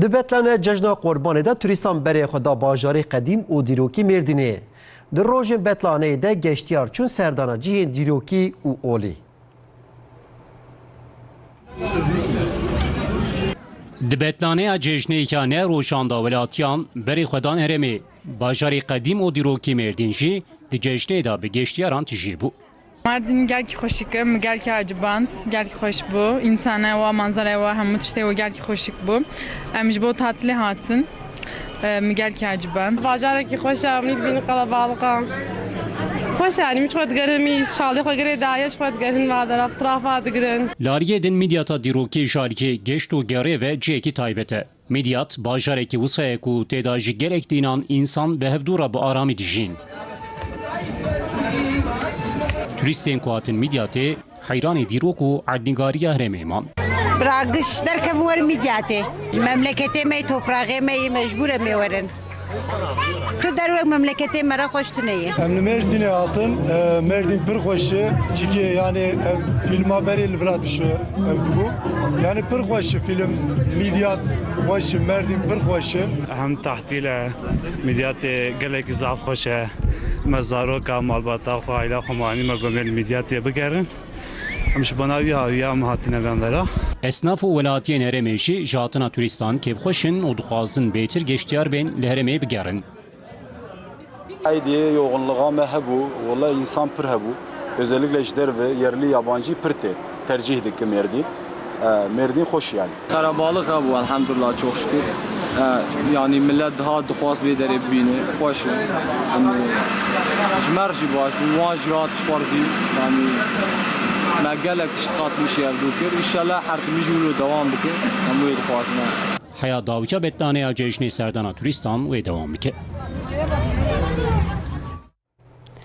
Di Betlanê cejna Qurbanê de turîstan berê xwe da bajarê qedîm û dîrokî Mêrdînê. Di rojên Betlaneyê de geştyar çûn serdana cihên dîrokî û olî. Di Betlanêya cejneyeka ne rojan da welatiyan berê xwe dan herêmê. Bajarê qedîm û dîrokî Mêrdîn jî di cejnê da bi geştyaran tijî bû. Mardin gelki hoşik, gelki acıband, gelki hoş bu. İnsana ve manzara ve hemut işte o gelki hoşik bu. Emiş bu tatili hatın, gelki acıband. Bajareki hoş amid bin kalabalıkam. Hoş yani mi çok görünmüyor. Şalı koy göre daha çok görün var taraf tarafa görün. Lariye din midyata dîrokî jarikê geşt û gerê ve ciyekî taybet e. Midyat bajarekî wisayek û têda jî gelek dînan însan bi hevdûra bi aramî dijîn. Turistên ku hatin Midyatê heyranê dîrok û erdnîgariya herêmê man. Bırakış derken var Midyatê. Memleketê me, toprağê me mecbur me werin. Tu derwek memleketê me re xweş tuneye. Em li Mêrsînê hatin, Mêrdîn pir xweş e. Çikî yani filma berê li vira dişe ew dibû. Yani pir xweş e film Midyat xweş e, Mêrdîn pir xweş e. Hem tahtîle Midyatê gelekî zaf xweş e. Me zaroka malbata xwe aîla xwe manî me gomên Midyatê bigerin. Em ji benavî hawiya em hatine venvera. Esnaf û welatiyên herêmê jî ji hatina turistan kêfxweşin û dixwazin bêtir geştyar bên li herêmê bigerin. Haydiye yoğunluğa me hebû, valla insan pir hebû. Özellikle ji derve yerli yabancı pir tê tercih dikim Mêrdîn. Mêrdîn hoş yani. Karabalık hebû elhamdülillah çok şükür. Yani millet daha dixwaz vê derê bîne, xweş e. Ji mer jî baş, wan jî hat xwardî. Yani me gelek tişt qatmişî ev dûkir. İnşallah her kimî jî wilo dewam bike. Em wê dixwazin. Heya dawîça Betlanêya cejnê serdana turistan wê dewam bike.